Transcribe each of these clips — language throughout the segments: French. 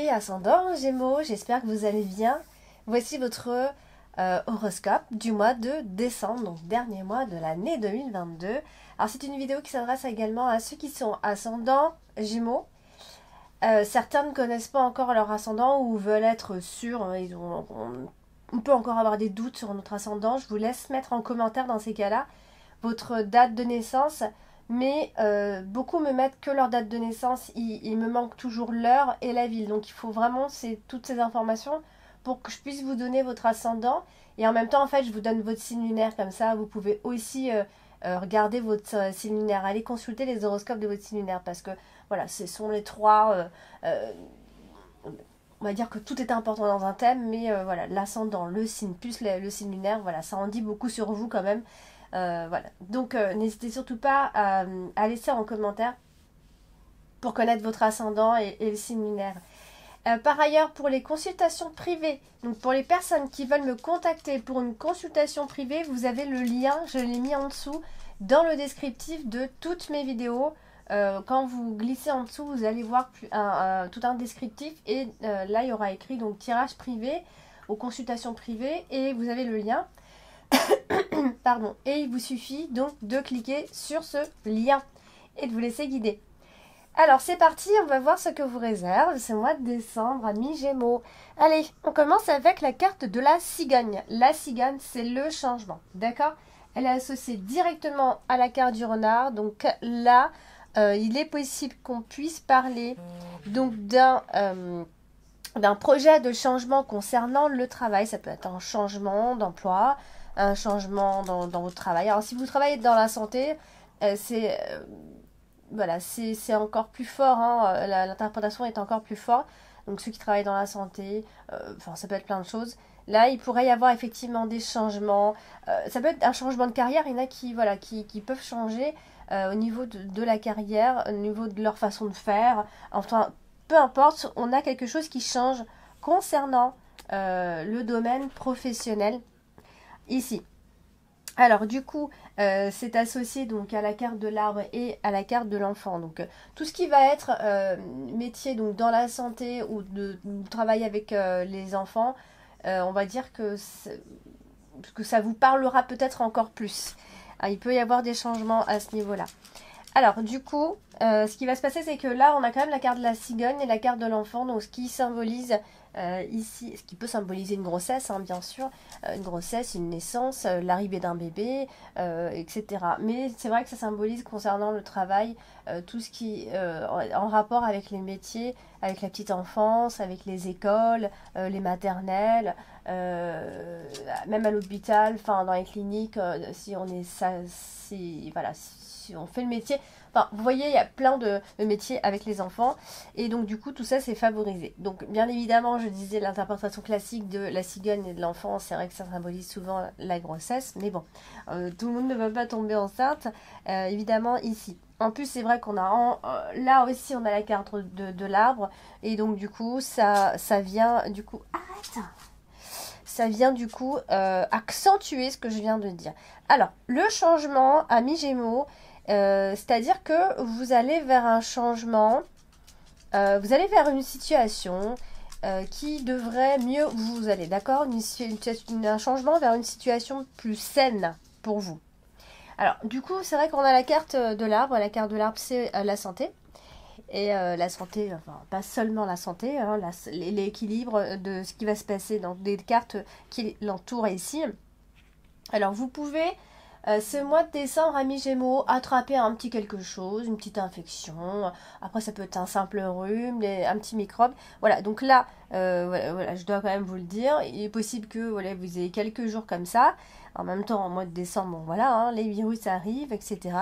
ascendant Gémeaux, j'espère que vous allez bien. Voici votre horoscope du mois de décembre, donc dernier mois de l'année 2022. Alors c'est une vidéo qui s'adresse également à ceux qui sont ascendants Gémeaux. Certains ne connaissent pas encore leur ascendant ou veulent être sûrs. On peut encore avoir des doutes sur notre ascendant. Je vous laisse mettre en commentaire dans ces cas-là votre date de naissance. Mais beaucoup me mettent que leur date de naissance, il me manque toujours l'heure et la ville. Donc il faut vraiment toutes ces informations pour que je puisse vous donner votre ascendant. Et en même temps, en fait, je vous donne votre signe lunaire. Comme ça, vous pouvez aussi regarder votre signe lunaire. Allez consulter les horoscopes de votre signe lunaire. Parce que voilà, ce sont les trois... on va dire que tout est important dans un thème. Mais voilà, l'ascendant, le signe, plus le signe lunaire, voilà, ça en dit beaucoup sur vous quand même. Voilà, donc n'hésitez surtout pas à laisser en commentaire pour connaître votre ascendant et le signe lunaire. Par ailleurs, pour les consultations privées, donc pour les personnes qui veulent me contacter pour une consultation privée, vous avez le lien, je l'ai mis en dessous dans le descriptif de toutes mes vidéos. Quand vous glissez en dessous, vous allez voir tout un descriptif et là il y aura écrit donc tirage privé aux consultations privées et vous avez le lien. Pardon, et il vous suffit donc de cliquer sur ce lien et de vous laisser guider. Alors c'est parti, on va voir ce que vous réserve ce mois de décembre, amis Gémeaux. Allez, on commence avec la carte de la cigogne. La cigogne, c'est le changement, d'accord? Elle est associée directement à la carte du renard, donc là, il est possible qu'on puisse parler donc d'un projet de changement concernant le travail. Ça peut être un changement d'emploi, un changement dans votre travail. Alors si vous travaillez dans la santé, voilà, c'est encore plus fort, hein, l'interprétation est encore plus forte. Donc ceux qui travaillent dans la santé, enfin ça peut être plein de choses. Là, il pourrait y avoir effectivement des changements. Ça peut être un changement de carrière. Il y en a qui peuvent changer au niveau de la carrière, au niveau de leur façon de faire. Enfin, peu importe, on a quelque chose qui change concernant le domaine professionnel ici. Alors du coup, c'est associé donc à la carte de l'arbre et à la carte de l'enfant. Donc tout ce qui va être métier donc dans la santé ou de travailler avec les enfants, on va dire que ça vous parlera peut-être encore plus. Alors, il peut y avoir des changements à ce niveau-là. Alors du coup, ce qui va se passer, c'est que là, on a quand même la carte de la cigogne et la carte de l'enfant, donc ce qui symbolise ici, ce qui peut symboliser une grossesse, hein, bien sûr, une grossesse, une naissance, l'arrivée d'un bébé, etc. Mais c'est vrai que ça symbolise concernant le travail, tout ce qui en rapport avec les métiers, avec la petite enfance, avec les écoles, les maternelles, même à l'hôpital, enfin dans les cliniques, si on est ça, voilà, si on fait le métier. Enfin, vous voyez, il y a plein de métiers avec les enfants. Et donc, du coup, tout ça, c'est favorisé. Donc, bien évidemment, je disais l'interprétation classique de la cigogne et de l'enfant. C'est vrai que ça symbolise souvent la grossesse. Mais bon, tout le monde ne va pas tomber enceinte, évidemment, ici. En plus, c'est vrai qu'on a là aussi, on a la carte de l'arbre. Et donc, du coup, ça vient, du coup... Arrête! Ça vient du coup accentuer ce que je viens de dire. Alors, le changement, amis Gémeaux, c'est-à-dire que vous allez vers un changement, vous allez vers une situation qui devrait mieux vous aller, d'accord? Un changement vers une situation plus saine pour vous. Alors, du coup, c'est vrai qu'on a la carte de l'arbre. La carte de l'arbre, c'est la santé. Et la santé, enfin, pas seulement la santé, hein, l'équilibre de ce qui va se passer dans des cartes qui l'entourent ici. Alors, vous pouvez, ce mois de décembre, amis Gémeaux, attraper un petit quelque chose, une petite infection. Après, ça peut être un simple rhume, un petit microbe. Voilà, donc là, voilà, je dois quand même vous le dire. Il est possible que voilà, vous ayez quelques jours comme ça. En même temps, en mois de décembre, bon, voilà, hein, les virus arrivent, etc.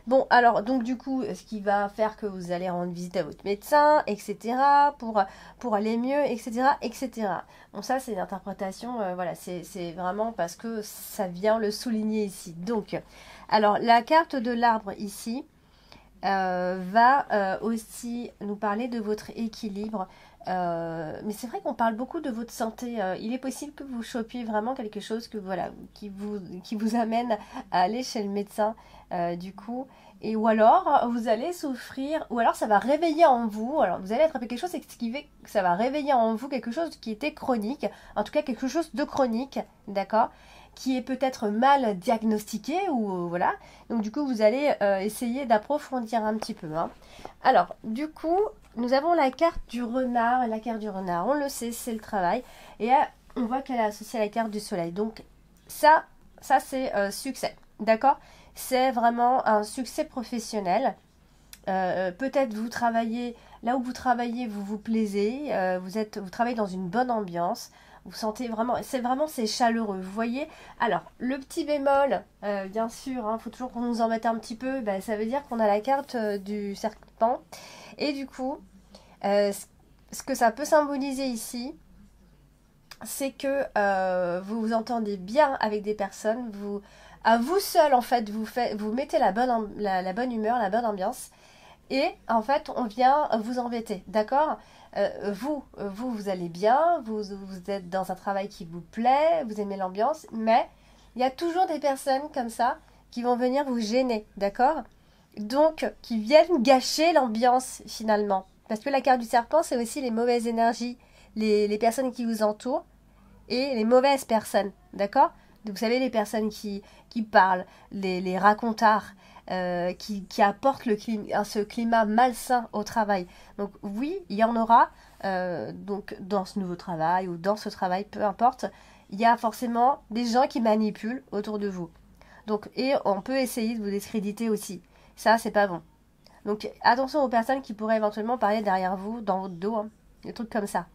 Bon, alors, donc du coup, ce qui va faire que vous allez rendre visite à votre médecin, etc., pour aller mieux, etc., etc. Bon, ça, c'est une interprétation, voilà, c'est vraiment parce que ça vient le souligner ici. Donc, alors, la carte de l'arbre ici va aussi nous parler de votre équilibre, Mais c'est vrai qu'on parle beaucoup de votre santé. Il est possible que vous chopiez vraiment quelque chose que, voilà, qui vous amène à aller chez le médecin, du coup. Et ou alors, vous allez souffrir, ou alors ça va réveiller en vous, alors vous allez attraper quelque chose, et ce qui fait que ça va réveiller en vous quelque chose qui était chronique, en tout cas quelque chose de chronique, d'accord, qui est peut-être mal diagnostiqué, ou voilà. Donc du coup, vous allez essayer d'approfondir un petit peu, hein. Alors, du coup, nous avons la carte du renard. La carte du renard, on le sait, c'est le travail. Et on voit qu'elle est associée à la carte du soleil. Donc, ça c'est succès. D'accord? C'est vraiment un succès professionnel. Peut-être vous travaillez, là où vous travaillez, vous vous plaisez. Vous travaillez dans une bonne ambiance. Vous sentez vraiment, c'est chaleureux. Vous voyez? Alors, le petit bémol, bien sûr, il faut toujours qu'on nous en mette un petit peu. Ben, ça veut dire qu'on a la carte du serpent. Et du coup, ce que ça peut symboliser ici, c'est que vous vous entendez bien avec des personnes, à vous seul en fait, vous mettez la bonne humeur, la bonne ambiance, et en fait on vient vous embêter, d'accord. Vous allez bien, vous êtes dans un travail qui vous plaît, vous aimez l'ambiance, mais il y a toujours des personnes comme ça qui vont venir vous gêner, d'accord, donc qui viennent gâcher l'ambiance finalement. Parce que la carte du serpent, c'est aussi les mauvaises énergies, les personnes qui vous entourent et les mauvaises personnes, d'accord. Vous savez, les personnes qui parlent, les racontards, qui apportent ce climat malsain au travail. Donc oui, il y en aura, donc dans ce nouveau travail ou dans ce travail, peu importe, il y a forcément des gens qui manipulent autour de vous. Donc, et on peut essayer de vous discréditer aussi. Ça, c'est pas bon. Donc attention aux personnes qui pourraient éventuellement parler derrière vous, dans votre dos, hein, des trucs comme ça.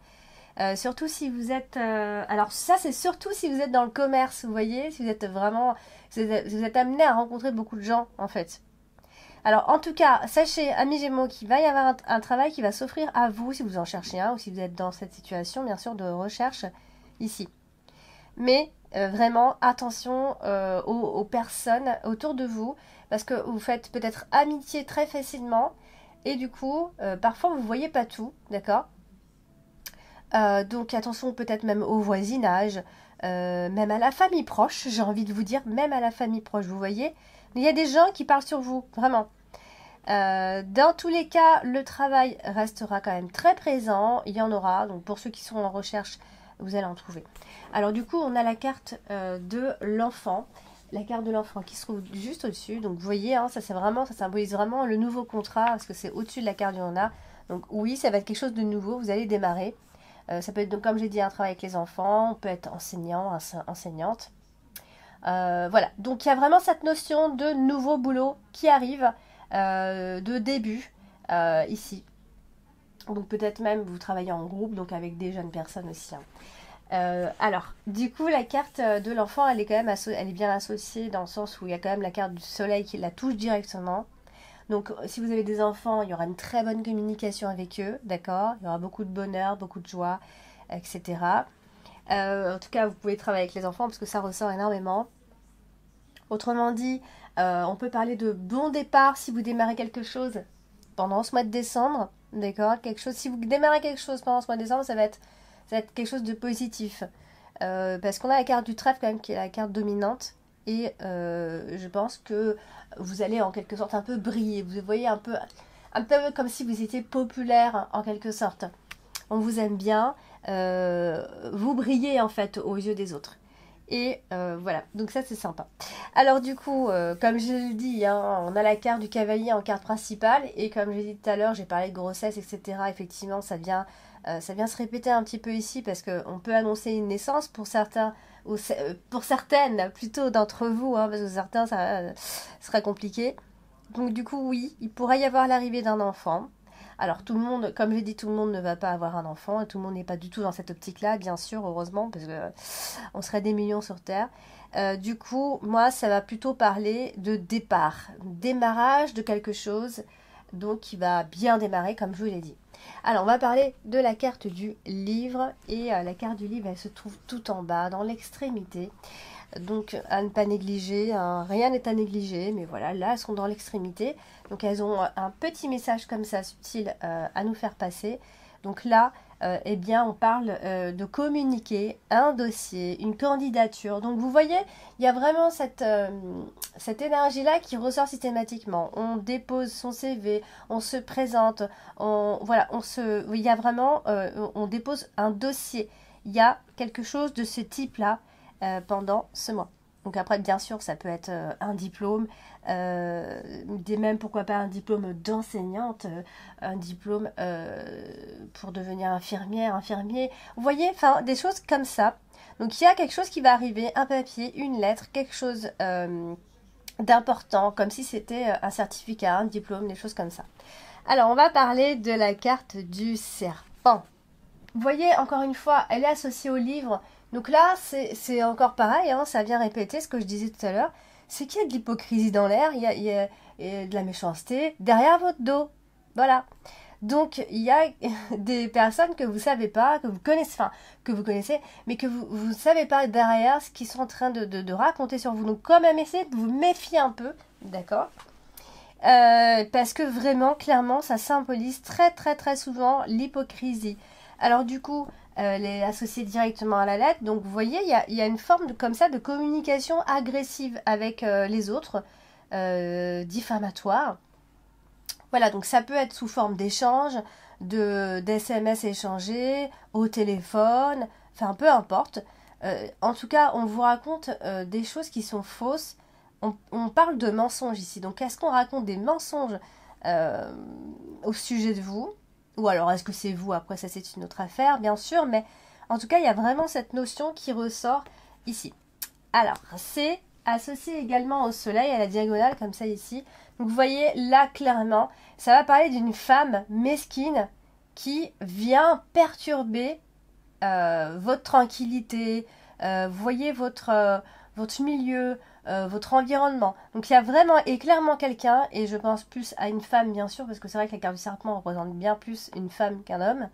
Surtout si vous êtes... alors ça, c'est surtout si vous êtes dans le commerce, vous voyez, si vous êtes vraiment... vous êtes amené à rencontrer beaucoup de gens, en fait. Alors, en tout cas, sachez, amis Gémeaux, qu'il va y avoir un travail qui va s'offrir à vous, si vous en cherchez un, ou si vous êtes dans cette situation, bien sûr, de recherche, ici. Mais vraiment, attention aux personnes autour de vous, parce que vous faites peut-être amitié très facilement, et du coup, parfois, vous ne voyez pas tout, d'accord. Donc attention peut-être même au voisinage, même à la famille proche, j'ai envie de vous dire, même à la famille proche, vous voyez. Mais il y a des gens qui parlent sur vous, vraiment. Dans tous les cas, le travail restera quand même très présent, il y en aura, donc pour ceux qui sont en recherche, vous allez en trouver. Alors du coup, on a la carte de l'enfant, la carte de l'enfant qui se trouve juste au-dessus, donc vous voyez, hein, ça symbolise vraiment le nouveau contrat, parce que c'est au-dessus de la carte du renard. Donc oui, ça va être quelque chose de nouveau, vous allez démarrer. Ça peut être, donc, comme j'ai dit, un travail avec les enfants, on peut être enseignant, enseignante. Voilà, donc il y a vraiment cette notion de nouveau boulot qui arrive, de début, ici. Donc peut-être même vous travaillez en groupe, donc avec des jeunes personnes aussi, hein. Alors, du coup, la carte de l'enfant, elle est quand même elle est bien associée dans le sens où il y a quand même la carte du soleil qui la touche directement. Donc, si vous avez des enfants, il y aura une très bonne communication avec eux, d'accord. Il y aura beaucoup de bonheur, beaucoup de joie, etc. En tout cas, vous pouvez travailler avec les enfants parce que ça ressort énormément. Autrement dit, on peut parler de bon départ si vous démarrez quelque chose pendant ce mois de décembre, d'accord. Si vous démarrez quelque chose pendant ce mois de décembre, ça va être quelque chose de positif. Parce qu'on a la carte du trèfle quand même qui est la carte dominante. Et je pense que vous allez en quelque sorte un peu briller. Vous voyez un peu comme si vous étiez populaire en quelque sorte. On vous aime bien. Vous brillez en fait aux yeux des autres. Et voilà, donc ça c'est sympa. Alors du coup, comme je l'ai dit, hein, on a la carte du cavalier en carte principale. Et comme j'ai dit tout à l'heure, j'ai parlé de grossesse, etc. Effectivement, ça vient se répéter un petit peu ici parce qu'on peut annoncer une naissance pour certains, ou pour certaines plutôt d'entre vous, hein, parce que certains, ça serait compliqué. Donc du coup, oui, il pourrait y avoir l'arrivée d'un enfant. Alors tout le monde, comme j'ai dit, tout le monde ne va pas avoir un enfant, et tout le monde n'est pas du tout dans cette optique-là, bien sûr, heureusement, parce que on serait des millions sur Terre. Du coup, moi, ça va plutôt parler de départ, démarrage de quelque chose, donc qui va bien démarrer, comme je vous l'ai dit. Alors, on va parler de la carte du livre, et la carte du livre, elle se trouve tout en bas, dans l'extrémité. Donc, à ne pas négliger, hein, rien n'est à négliger, mais voilà, là, elles sont dans l'extrémité. Donc, elles ont un petit message comme ça, subtil, à nous faire passer. Donc là, eh bien, on parle de communiquer un dossier, une candidature. Donc, vous voyez, il y a vraiment cette énergie-là qui ressort systématiquement. On dépose son CV, on se présente, voilà, il y a vraiment, on dépose un dossier. Il y a quelque chose de ce type-là pendant ce mois. Donc après, bien sûr, ça peut être un diplôme, même pourquoi pas un diplôme d'enseignante, un diplôme pour devenir infirmière, infirmier. Vous voyez, enfin, des choses comme ça. Donc il y a quelque chose qui va arriver, un papier, une lettre, quelque chose d'important, comme si c'était un certificat, un diplôme, des choses comme ça. Alors, on va parler de la carte du serpent. Vous voyez, encore une fois, elle est associée au livre. Donc là, c'est encore pareil, hein, ça vient répéter ce que je disais tout à l'heure. C'est qu'il y a de l'hypocrisie dans l'air, il y a de la méchanceté derrière votre dos. Voilà. Donc, il y a des personnes que vous savez pas, que vous connaissez, enfin, que vous connaissez, mais que vous ne savez pas derrière ce qu'ils sont en train de raconter sur vous. Donc, quand même, essayez de vous méfier un peu, d'accord parce que vraiment, clairement, ça symbolise très, très, très souvent l'hypocrisie. Alors, du coup, elle est associée directement à la lettre. Donc, vous voyez, il y a une forme comme ça de communication agressive avec les autres, diffamatoire. Voilà, donc ça peut être sous forme d'échange, d'SMS échangés, au téléphone, enfin peu importe. En tout cas, on vous raconte des choses qui sont fausses. On parle de mensonges ici. Donc, est-ce qu'on raconte des mensonges euh, au sujet de vous? Ou alors, est-ce que c'est vous? Après, ça, c'est une autre affaire, bien sûr. Mais en tout cas, il y a vraiment cette notion qui ressort ici. Alors, c'est associé également au soleil, à la diagonale, comme ça ici. Donc, vous voyez, là, clairement, ça va parler d'une femme mesquine qui vient perturber votre tranquillité, vous voyez votre milieu, votre environnement. Donc il y a vraiment et clairement quelqu'un, et je pense plus à une femme bien sûr, parce que c'est vrai que la carte du serpent représente bien plus une femme qu'un homme.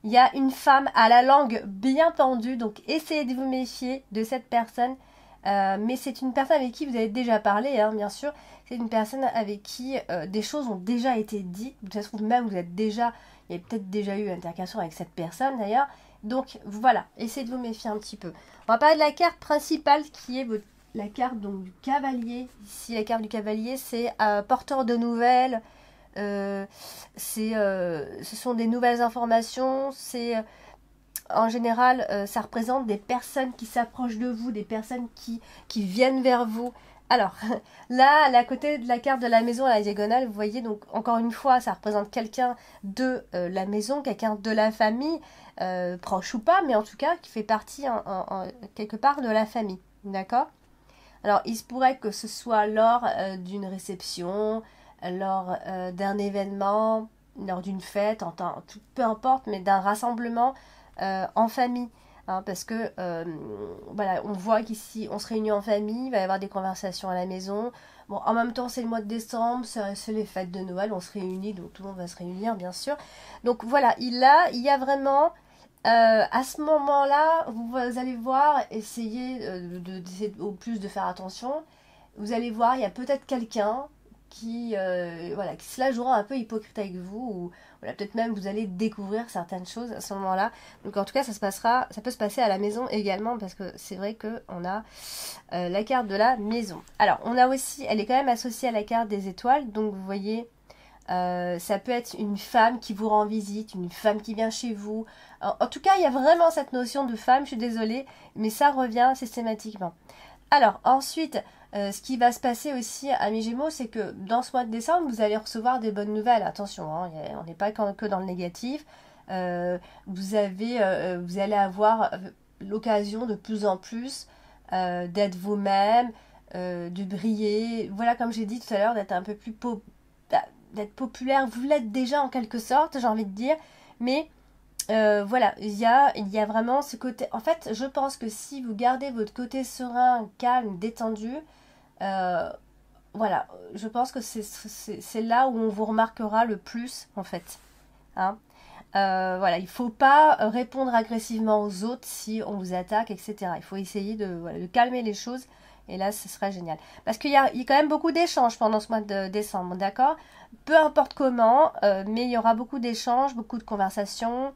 Il y a une femme à la langue bien pendue, donc essayez de vous méfier de cette personne. Mais c'est une personne avec qui vous avez déjà parlé, hein, bien sûr. C'est une personne avec qui des choses ont déjà été dites. De toute façon, même vous êtes déjà, il y a peut-être déjà eu intercation avec cette personne d'ailleurs. Donc voilà, essayez de vous méfier un petit peu. On va parler de la carte principale qui est la carte donc, du cavalier. Ici, la carte du cavalier, c'est porteur de nouvelles. Ce sont des nouvelles informations. En général, ça représente des personnes qui s'approchent de vous, des personnes qui viennent vers vous. Alors, là, à côté de la carte de la maison à la diagonale, vous voyez, donc encore une fois, ça représente quelqu'un de la maison, quelqu'un de la famille, proche ou pas, mais en tout cas, qui fait partie quelque part de la famille. D'accord? Alors, il se pourrait que ce soit lors d'une réception, lors d'un événement, lors d'une fête, peu importe, mais d'un rassemblement en famille. Hein, parce que voilà, on voit qu'ici on se réunit en famille, il va y avoir des conversations à la maison. Bon, en même temps, c'est le mois de décembre, c'est les fêtes de Noël, on se réunit, donc tout le monde va se réunir, bien sûr. Donc voilà, il y a vraiment à ce moment-là, vous allez voir, essayez au plus de faire attention. Vous allez voir, il y a peut-être quelqu'un voilà, qui se la jouera un peu hypocrite avec vous, ou voilà, peut-être même vous allez découvrir certaines choses à ce moment-là. Donc en tout cas, ça peut se passer à la maison également, parce que c'est vrai qu'on a la carte de la maison. Alors, on a aussi, elle est quand même associée à la carte des étoiles, donc vous voyez, ça peut être une femme qui vous rend visite, une femme qui vient chez vous. En tout cas, il y a vraiment cette notion de femme, je suis désolée, mais ça revient systématiquement. Alors, ensuite, ce qui va se passer aussi à mes Gémeaux, c'est que dans ce mois de décembre, vous allez recevoir des bonnes nouvelles. Attention, hein, on n'est pas que dans le négatif. Vous allez avoir l'occasion de plus en plus d'être vous-même, de briller. Voilà, comme j'ai dit tout à l'heure, d'être un peu plus d'être populaire. Vous l'êtes déjà en quelque sorte, j'ai envie de dire. Mais voilà, il y a vraiment ce côté. En fait, je pense que si vous gardez votre côté serein, calme, détendu, euh, voilà, je pense que c'est là où on vous remarquera le plus, en fait. Hein. Voilà, il ne faut pas répondre agressivement aux autres si on vous attaque, etc. Il faut essayer voilà, de calmer les choses. Et là, ce serait génial. Parce qu'il y a quand même beaucoup d'échanges pendant ce mois de décembre, d'accord? Peu importe comment, mais il y aura beaucoup d'échanges, beaucoup de conversations.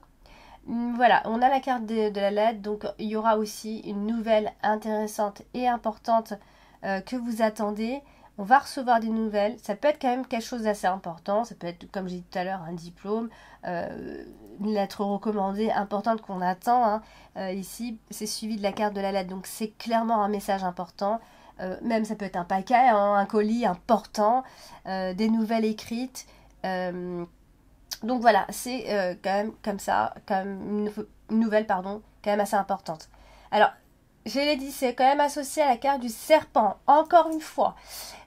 Voilà, on a la carte de la lettre, donc il y aura aussi une nouvelle intéressante et importante que vous attendez. On va recevoir des nouvelles. Ça peut être quand même quelque chose d'assez important. Ça peut être, comme j'ai dit tout à l'heure, un diplôme, une lettre recommandée importante qu'on attend. Hein. Ici, c'est suivi de la carte de la lettre. Donc, c'est clairement un message important. Même, ça peut être un paquet, hein, un colis important, des nouvelles écrites. Donc, voilà, c'est quand même comme ça, quand même une nouvelle, pardon, quand même assez importante. Alors, je l'ai dit, c'est quand même associé à la carte du serpent. Encore une fois,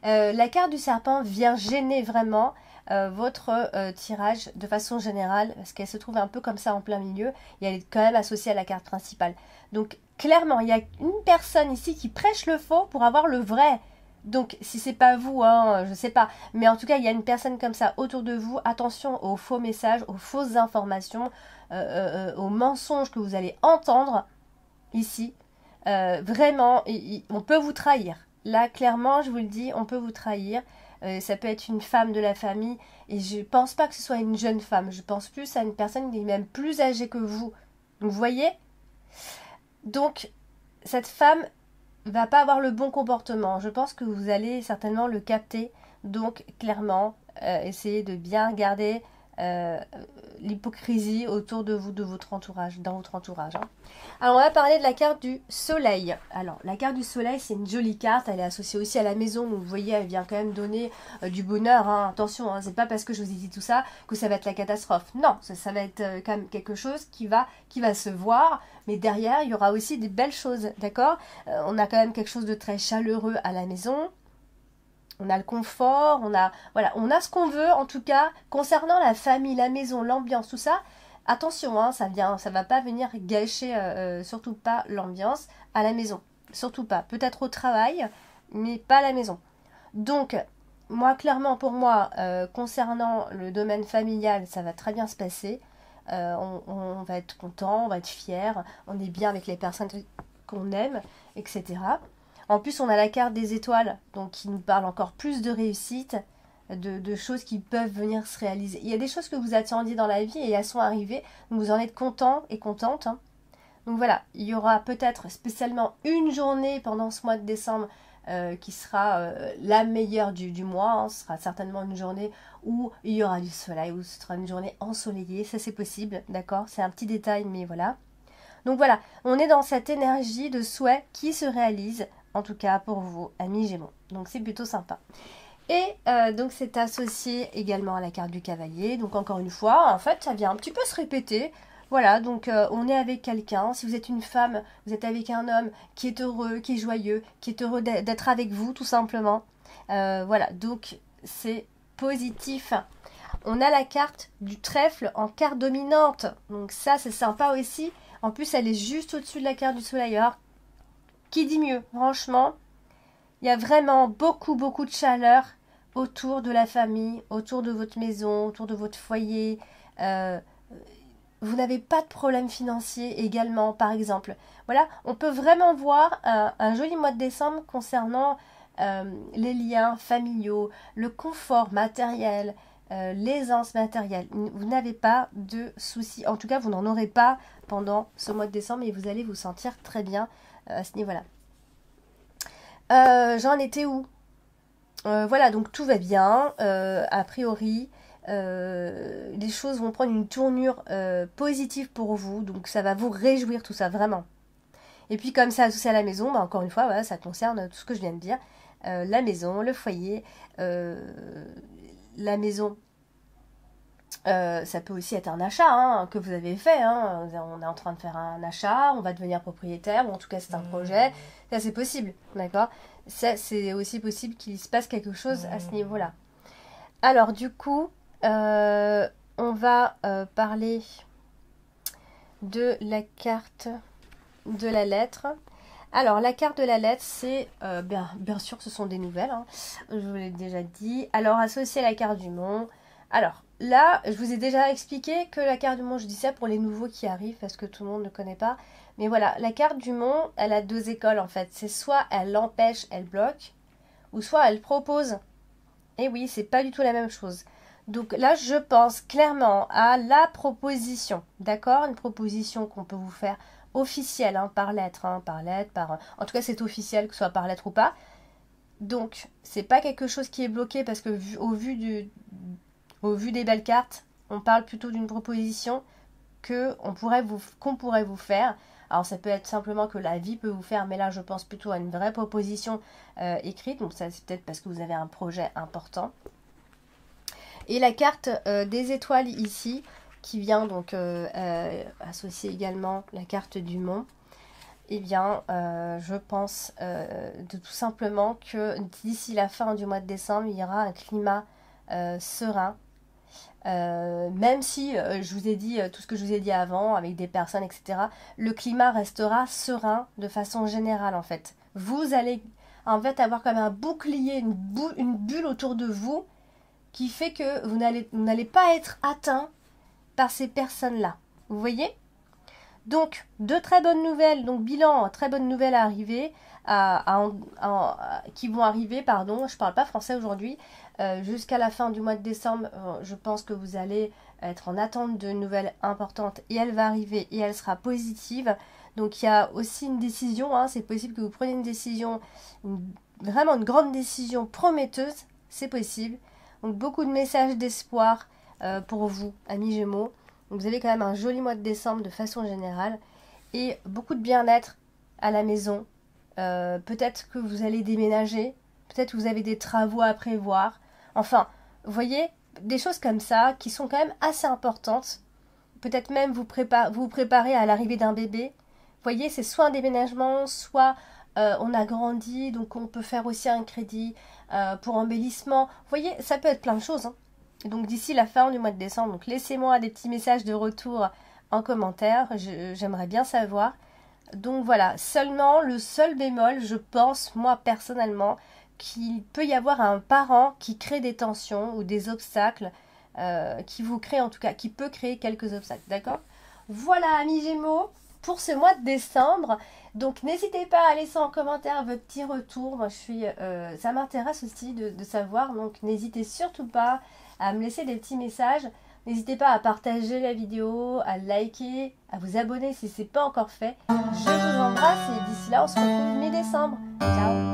la carte du serpent vient gêner vraiment votre tirage de façon générale, parce qu'elle se trouve un peu comme ça en plein milieu, et elle est quand même associée à la carte principale. Donc, clairement, il y a une personne ici qui prêche le faux pour avoir le vrai. Donc, si c'est pas vous, hein, je sais pas. Mais en tout cas, il y a une personne comme ça autour de vous. Attention aux faux messages, aux fausses informations, aux mensonges que vous allez entendre ici. Vraiment, on peut vous trahir. Là, clairement, je vous le dis, on peut vous trahir. Ça peut être une femme de la famille. Et je pense pas que ce soit une jeune femme. Je pense plus à une personne qui est même plus âgée que vous. Donc, vous voyez? Donc, cette femme va pas avoir le bon comportement. Je pense que vous allez certainement le capter. Donc, clairement, essayez de bien garder l'hypocrisie autour de vous, de votre entourage, dans votre entourage. Hein. Alors, on va parler de la carte du soleil. Alors, la carte du soleil, c'est une jolie carte. Elle est associée aussi à la maison. Donc, vous voyez, elle vient quand même donner du bonheur. Hein. Attention, hein, c'est pas parce que je vous ai dit tout ça que ça va être la catastrophe. Non, ça va être quand même quelque chose qui va se voir. Mais derrière, il y aura aussi des belles choses. D'accord? On a quand même quelque chose de très chaleureux à la maison. On a le confort, on a ce qu'on veut en tout cas concernant la famille, la maison, l'ambiance, tout ça. Attention, hein, ça va pas venir gâcher surtout pas l'ambiance à la maison, surtout pas. Peut-être au travail, mais pas à la maison. Donc moi clairement pour moi concernant le domaine familial, ça va très bien se passer. On va être content, on va être fier, on est bien avec les personnes qu'on aime, etc. En plus, on a la carte des étoiles, donc qui nous parle encore plus de réussite, de choses qui peuvent venir se réaliser. Il y a des choses que vous attendiez dans la vie et elles sont arrivées, donc vous en êtes content et contente. Hein. Donc voilà, il y aura peut-être spécialement une journée pendant ce mois de décembre qui sera la meilleure du mois. Hein. Ce sera certainement une journée où il y aura du soleil, où ce sera une journée ensoleillée. Ça, c'est possible, d'accord? C'est un petit détail, mais voilà. Donc voilà, on est dans cette énergie de souhait qui se réalise, en tout cas pour vous, amis Gémeaux. Donc c'est plutôt sympa. Et donc c'est associé également à la carte du cavalier. Donc encore une fois, en fait, ça vient un petit peu se répéter. Voilà, donc on est avec quelqu'un. Si vous êtes une femme, vous êtes avec un homme qui est heureux, qui est joyeux, qui est heureux d'être avec vous, tout simplement. Voilà, donc c'est positif. On a la carte du trèfle en carte dominante. Donc ça, c'est sympa aussi. En plus, elle est juste au-dessus de la carte du soleil. Alors, qui dit mieux? Franchement, il y a vraiment beaucoup, beaucoup de chaleur autour de la famille, autour de votre maison, autour de votre foyer. Vous n'avez pas de problème financier également, par exemple. Voilà, on peut vraiment voir un joli mois de décembre concernant les liens familiaux, le confort matériel, l'aisance matérielle. Vous n'avez pas de soucis. En tout cas, vous n'en aurez pas pendant ce mois de décembre et vous allez vous sentir très bien à ce niveau-là. J'en étais où? Voilà, donc tout va bien, a priori. Les choses vont prendre une tournure positive pour vous, donc ça va vous réjouir tout ça, vraiment. Et puis comme c'est associé à la maison, bah, encore une fois, voilà, ça concerne tout ce que je viens de dire. La maison, le foyer, la maison. Ça peut aussi être un achat hein, que vous avez fait. Hein. On est en train de faire un achat, on va devenir propriétaire, ou en tout cas c'est un projet. Ça c'est possible, d'accord? Ça c'est aussi possible qu'il se passe quelque chose à ce niveau-là. Alors du coup, on va parler de la carte de la lettre. Alors la carte de la lettre, c'est bien sûr ce sont des nouvelles. Hein. Je vous l'ai déjà dit. Alors associé à la carte du monde. Alors là, je vous ai déjà expliqué que la carte du monde, je dis ça pour les nouveaux qui arrivent parce que tout le monde ne connaît pas. Mais voilà, la carte du monde, elle a deux écoles en fait. C'est soit elle empêche, elle bloque, ou soit elle propose. Et oui, c'est pas du tout la même chose. Donc là, je pense clairement à la proposition, d'accord? Une proposition qu'on peut vous faire officielle, hein, par lettre, en tout cas c'est officiel, que ce soit par lettre ou pas. Donc, c'est pas quelque chose qui est bloqué parce que au vu des belles cartes, on parle plutôt d'une proposition qu'on pourrait vous faire. Alors ça peut être simplement que la vie peut vous faire, mais là je pense plutôt à une vraie proposition écrite. Donc ça c'est peut-être parce que vous avez un projet important. Et la carte des étoiles ici, qui vient donc associer également la carte du mont. Eh bien, je pense de tout simplement que d'ici la fin du mois de décembre, il y aura un climat serein. Même si je vous ai dit tout ce que je vous ai dit avant, avec des personnes, etc., le climat restera serein de façon générale, en fait. Vous allez, en fait, avoir comme un bouclier, une bulle autour de vous, qui fait que vous n'allez pas être atteint par ces personnes-là. Vous voyez ? Donc, de très bonnes nouvelles, donc bilan, très bonnes nouvelles à arriver, qui vont arriver, pardon, je ne parle pas français aujourd'hui, jusqu'à la fin du mois de décembre, je pense que vous allez être en attente de nouvelles importantes et elle va arriver et elle sera positive. Donc il y a aussi une décision, hein, c'est possible que vous preniez une décision, vraiment une grande décision prometteuse, c'est possible. Donc beaucoup de messages d'espoir pour vous, amis Gémeaux. Donc vous avez quand même un joli mois de décembre de façon générale et beaucoup de bien-être à la maison. Peut-être que vous allez déménager, peut-être que vous avez des travaux à prévoir. Enfin, vous voyez, des choses comme ça qui sont quand même assez importantes. Peut-être même vous préparer à l'arrivée d'un bébé. Vous voyez, c'est soit un déménagement, soit on a grandi, donc on peut faire aussi un crédit pour embellissement. Vous voyez, ça peut être plein de choses, hein. Donc d'ici la fin du mois de décembre, donc laissez-moi des petits messages de retour en commentaire, j'aimerais bien savoir. Donc voilà, seulement le seul bémol, je pense moi personnellement, qu'il peut y avoir un parent qui crée des tensions ou des obstacles, qui vous crée en tout cas, qui peut créer quelques obstacles, d'accord? Voilà amis Gémeaux, pour ce mois de décembre. Donc n'hésitez pas à laisser en commentaire votre petit retour. Moi ça m'intéresse aussi de savoir, donc n'hésitez surtout pas à me laisser des petits messages. N'hésitez pas à partager la vidéo, à liker, à vous abonner si ce n'est pas encore fait. Je vous embrasse et d'ici là on se retrouve mi-décembre. Ciao!